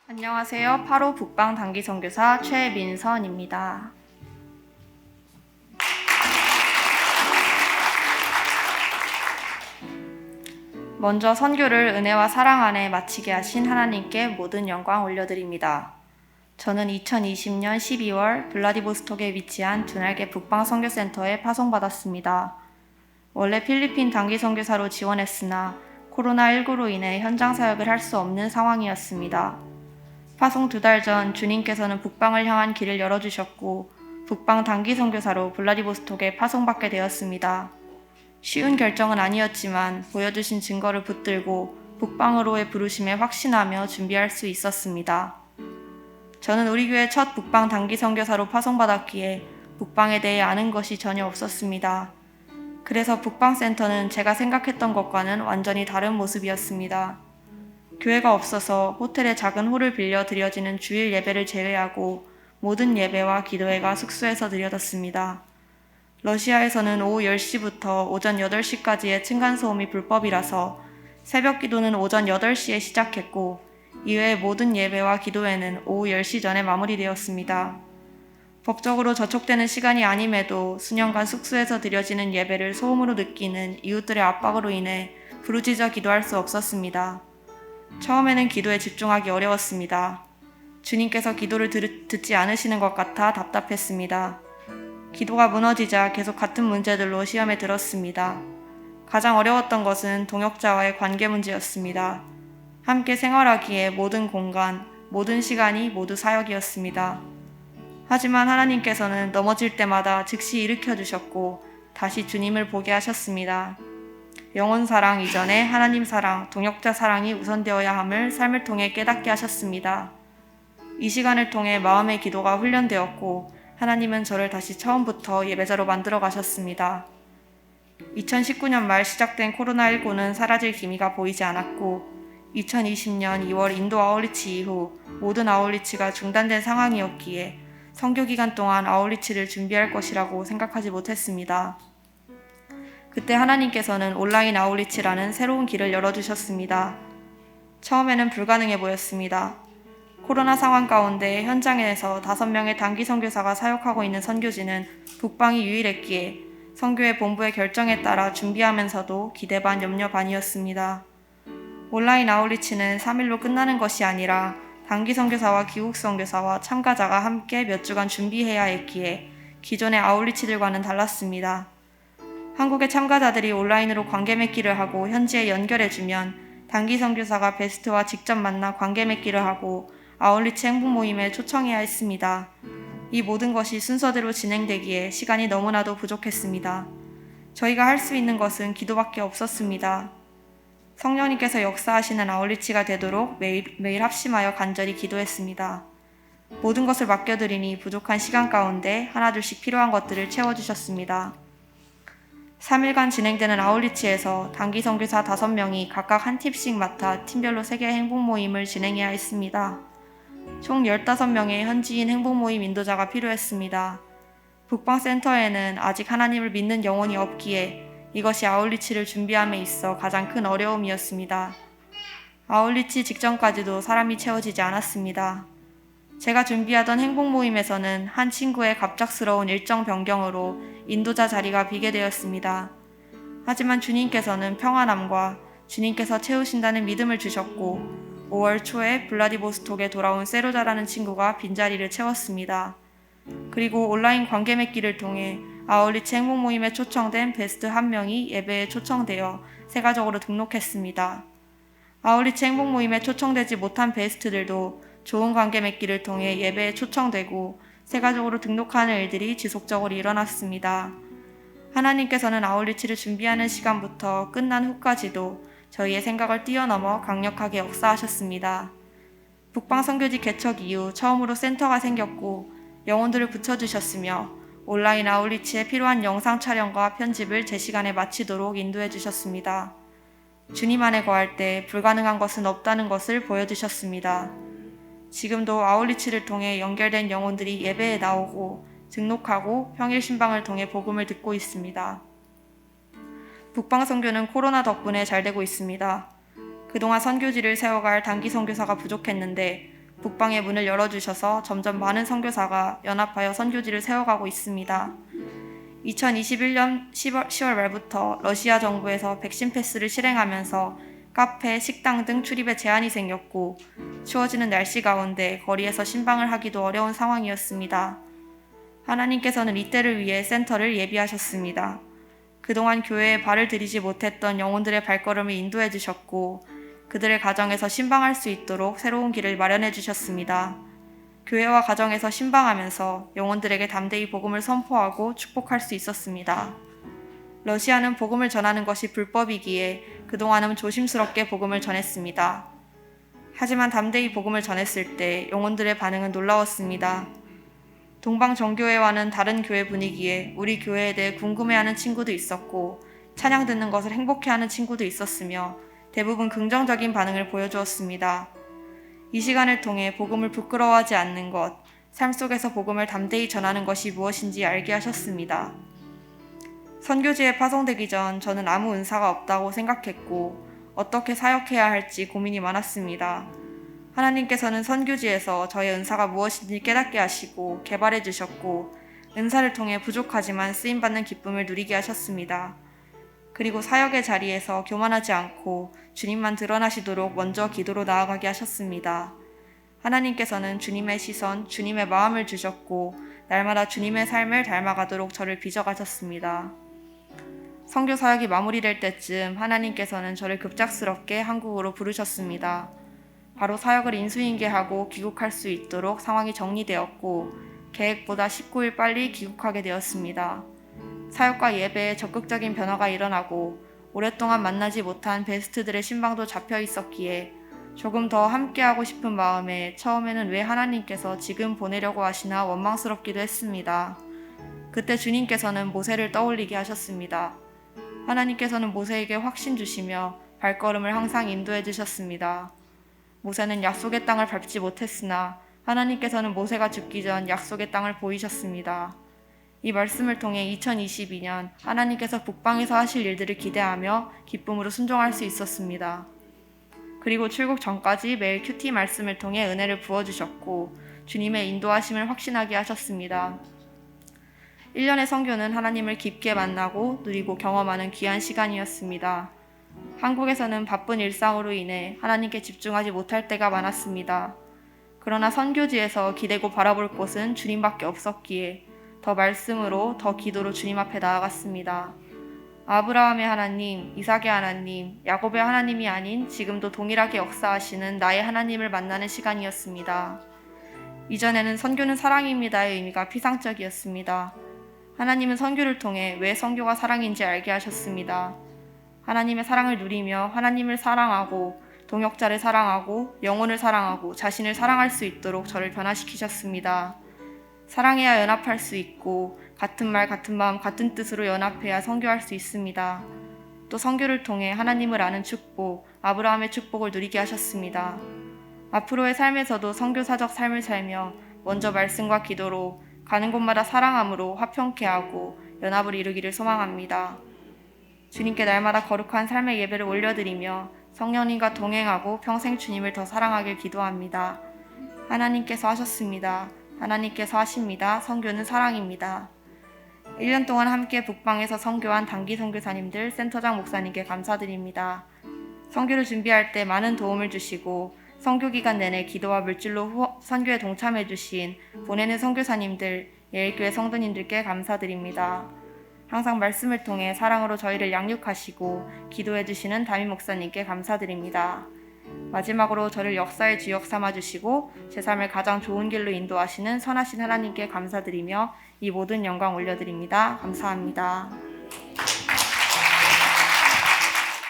안녕하세요. 8호 북방 단기 선교사 최민선입니다. 먼저 선교를 은혜와 사랑 안에 마치게 하신 하나님께 모든 영광 올려드립니다. 저는 2020년 12월 블라디보스톡에 위치한 두날개 북방 선교센터에 파송받았습니다. 원래 필리핀 단기 선교사로 지원했으나 코로나19로 인해 현장 사역을 할 수 없는 상황이었습니다. 파송 2달 전 주님께서는 북방을 향한 길을 열어주셨고 북방 단기 선교사로 블라디보스톡에 파송받게 되었습니다. 쉬운 결정은 아니었지만 보여주신 증거를 붙들고 북방으로의 부르심에 확신하며 준비할 수 있었습니다. 저는 우리 교회 첫 북방 단기 선교사로 파송받았기에 북방에 대해 아는 것이 전혀 없었습니다. 그래서 북방센터는 제가 생각했던 것과는 완전히 다른 모습이었습니다. 교회가 없어서 호텔의 작은 홀을 빌려 드려지는 주일 예배를 제외하고 모든 예배와 기도회가 숙소에서 드려졌습니다. 러시아에서는 오후 10시부터 오전 8시까지의 층간소음이 불법이라서 새벽 기도는 오전 8시에 시작했고 이외의 모든 예배와 기도회는 오후 10시 전에 마무리되었습니다. 법적으로 저촉되는 시간이 아님에도 수년간 숙소에서 드려지는 예배를 소음으로 느끼는 이웃들의 압박으로 인해 부르짖어 기도할 수 없었습니다. 처음에는 기도에 집중하기 어려웠습니다. 주님께서 기도를 듣지 않으시는 것 같아 답답했습니다. 기도가 무너지자 계속 같은 문제들로 시험에 들었습니다. 가장 어려웠던 것은 동역자와의 관계 문제였습니다. 함께 생활하기에 모든 공간, 모든 시간이 모두 사역이었습니다. 하지만 하나님께서는 넘어질 때마다 즉시 일으켜 주셨고 다시 주님을 보게 하셨습니다. 영혼 사랑 이전에 하나님 사랑, 동역자 사랑이 우선되어야 함을 삶을 통해 깨닫게 하셨습니다. 이 시간을 통해 마음의 기도가 훈련되었고 하나님은 저를 다시 처음부터 예배자로 만들어 가셨습니다. 2019년 말 시작된 코로나19는 사라질 기미가 보이지 않았고 2020년 2월 인도 아울리치 이후 모든 아울리치가 중단된 상황이었기에 선교 기간 동안 아울리치를 준비할 것이라고 생각하지 못했습니다. 그때 하나님께서는 온라인 아울리치라는 새로운 길을 열어주셨습니다. 처음에는 불가능해 보였습니다. 코로나 상황 가운데 현장에서 5명의 단기 선교사가 사역하고 있는 선교지는 북방이 유일했기에 선교회 본부의 결정에 따라 준비하면서도 기대 반 염려 반이었습니다. 온라인 아울리치는 3일로 끝나는 것이 아니라 단기 선교사와 기국 선교사와 참가자가 함께 몇 주간 준비해야 했기에 기존의 아울리치들과는 달랐습니다. 한국의 참가자들이 온라인으로 관계 맺기를 하고 현지에 연결해주면 단기 선교사가 베스트와 직접 만나 관계 맺기를 하고 아울리치 행복 모임에 초청해야 했습니다. 이 모든 것이 순서대로 진행되기에 시간이 너무나도 부족했습니다. 저희가 할 수 있는 것은 기도밖에 없었습니다. 성령님께서 역사하시는 아울리치가 되도록 매일 합심하여 간절히 기도했습니다. 모든 것을 맡겨드리니 부족한 시간 가운데 하나둘씩 필요한 것들을 채워주셨습니다. 3일간 진행되는 아울리치에서 단기 선교사 5명이 각각 한 팀씩 맡아 팀별로 세계 행복 모임을 진행해야 했습니다. 총 15명의 현지인 행복 모임 인도자가 필요했습니다. 북방센터에는 아직 하나님을 믿는 영혼이 없기에 이것이 아울리치를 준비함에 있어 가장 큰 어려움이었습니다. 아울리치 직전까지도 사람이 채워지지 않았습니다. 제가 준비하던 행복 모임에서는 한 친구의 갑작스러운 일정 변경으로 인도자 자리가 비게 되었습니다. 하지만 주님께서는 평안함과 주님께서 채우신다는 믿음을 주셨고 5월 초에 블라디보스톡에 돌아온 세로자라는 친구가 빈자리를 채웠습니다. 그리고 온라인 관계 맺기를 통해 아울리치 행복 모임에 초청된 베스트 1명이 예배에 초청되어 세가족으로 등록했습니다. 아울리치 행복 모임에 초청되지 못한 베스트들도 좋은 관계 맺기를 통해 예배에 초청되고 세가족으로 등록하는 일들이 지속적으로 일어났습니다. 하나님께서는 아울리치를 준비하는 시간부터 끝난 후까지도 저희의 생각을 뛰어넘어 강력하게 역사하셨습니다. 북방 선교지 개척 이후 처음으로 센터가 생겼고 영혼들을 붙여주셨으며 온라인 아울리치에 필요한 영상 촬영과 편집을 제 시간에 마치도록 인도해 주셨습니다. 주님 안에 거할 때 불가능한 것은 없다는 것을 보여주셨습니다. 지금도 아울리치를 통해 연결된 영혼들이 예배에 나오고 등록하고 평일 신방을 통해 복음을 듣고 있습니다. 북방 선교는 코로나 덕분에 잘 되고 있습니다. 그동안 선교지를 세워갈 단기 선교사가 부족했는데 북방의 문을 열어주셔서 점점 많은 선교사가 연합하여 선교지를 세워가고 있습니다. 2021년 10월 말부터 러시아 정부에서 백신 패스를 실행하면서 카페, 식당 등 출입에 제한이 생겼고 추워지는 날씨 가운데 거리에서 신방을 하기도 어려운 상황이었습니다. 하나님께서는 이때를 위해 센터를 예비하셨습니다. 그동안 교회에 발을 들이지 못했던 영혼들의 발걸음을 인도해 주셨고 그들의 가정에서 신방할 수 있도록 새로운 길을 마련해 주셨습니다. 교회와 가정에서 신방하면서 영혼들에게 담대히 복음을 선포하고 축복할 수 있었습니다. 러시아는 복음을 전하는 것이 불법이기에 그동안은 조심스럽게 복음을 전했습니다. 하지만 담대히 복음을 전했을 때 영혼들의 반응은 놀라웠습니다. 동방정교회와는 다른 교회 분위기에 우리 교회에 대해 궁금해하는 친구도 있었고 찬양 듣는 것을 행복해하는 친구도 있었으며 대부분 긍정적인 반응을 보여주었습니다. 이 시간을 통해 복음을 부끄러워하지 않는 것, 삶 속에서 복음을 담대히 전하는 것이 무엇인지 알게 하셨습니다. 선교지에 파송되기 전 저는 아무 은사가 없다고 생각했고 어떻게 사역해야 할지 고민이 많았습니다. 하나님께서는 선교지에서 저의 은사가 무엇인지 깨닫게 하시고 개발해 주셨고 은사를 통해 부족하지만 쓰임받는 기쁨을 누리게 하셨습니다. 그리고 사역의 자리에서 교만하지 않고 주님만 드러나시도록 먼저 기도로 나아가게 하셨습니다. 하나님께서는 주님의 시선, 주님의 마음을 주셨고 날마다 주님의 삶을 닮아가도록 저를 빚어가셨습니다. 선교 사역이 마무리될 때쯤 하나님께서는 저를 급작스럽게 한국으로 부르셨습니다. 바로 사역을 인수인계하고 귀국할 수 있도록 상황이 정리되었고 계획보다 19일 빨리 귀국하게 되었습니다. 사역과 예배에 적극적인 변화가 일어나고 오랫동안 만나지 못한 베스트들의 신방도 잡혀 있었기에 조금 더 함께하고 싶은 마음에 처음에는 왜 하나님께서 지금 보내려고 하시나 원망스럽기도 했습니다. 그때 주님께서는 모세를 떠올리게 하셨습니다. 하나님께서는 모세에게 확신 주시며 발걸음을 항상 인도해 주셨습니다. 모세는 약속의 땅을 밟지 못했으나 하나님께서는 모세가 죽기 전 약속의 땅을 보이셨습니다. 이 말씀을 통해 2022년 하나님께서 북방에서 하실 일들을 기대하며 기쁨으로 순종할 수 있었습니다. 그리고 출국 전까지 매일 큐티 말씀을 통해 은혜를 부어주셨고 주님의 인도하심을 확신하게 하셨습니다. 1년의 선교는 하나님을 깊게 만나고 누리고 경험하는 귀한 시간이었습니다. 한국에서는 바쁜 일상으로 인해 하나님께 집중하지 못할 때가 많았습니다. 그러나 선교지에서 기대고 바라볼 곳은 주님밖에 없었기에 더 말씀으로 더 기도로 주님 앞에 나아갔습니다. 아브라함의 하나님, 이삭의 하나님, 야곱의 하나님이 아닌 지금도 동일하게 역사하시는 나의 하나님을 만나는 시간이었습니다. 이전에는 선교는 사랑입니다의 의미가 피상적이었습니다. 하나님은 선교를 통해 왜 선교가 사랑인지 알게 하셨습니다. 하나님의 사랑을 누리며 하나님을 사랑하고 동역자를 사랑하고 영혼을 사랑하고 자신을 사랑할 수 있도록 저를 변화시키셨습니다. 사랑해야 연합할 수 있고 같은 말, 같은 마음, 같은 뜻으로 연합해야 선교할 수 있습니다. 또 선교를 통해 하나님을 아는 축복, 아브라함의 축복을 누리게 하셨습니다. 앞으로의 삶에서도 선교사적 삶을 살며 먼저 말씀과 기도로 가는 곳마다 사랑함으로 화평케 하고 연합을 이루기를 소망합니다. 주님께 날마다 거룩한 삶의 예배를 올려드리며 성령님과 동행하고 평생 주님을 더 사랑하길 기도합니다. 하나님께서 하셨습니다. 하나님께서 하십니다. 선교는 사랑입니다. 1년 동안 함께 북방에서 선교한 단기 선교사님들, 센터장 목사님께 감사드립니다. 선교를 준비할 때 많은 도움을 주시고 선교 기간 내내 기도와 물질로 선교에 동참해 주신 보내는 선교사님들, 예일교회 성도님들께 감사드립니다. 항상 말씀을 통해 사랑으로 저희를 양육하시고 기도해 주시는 담임 목사님께 감사드립니다. 마지막으로 저를 역사의 주역 삼아주시고 제 삶을 가장 좋은 길로 인도하시는 선하신 하나님께 감사드리며 이 모든 영광 올려드립니다. 감사합니다.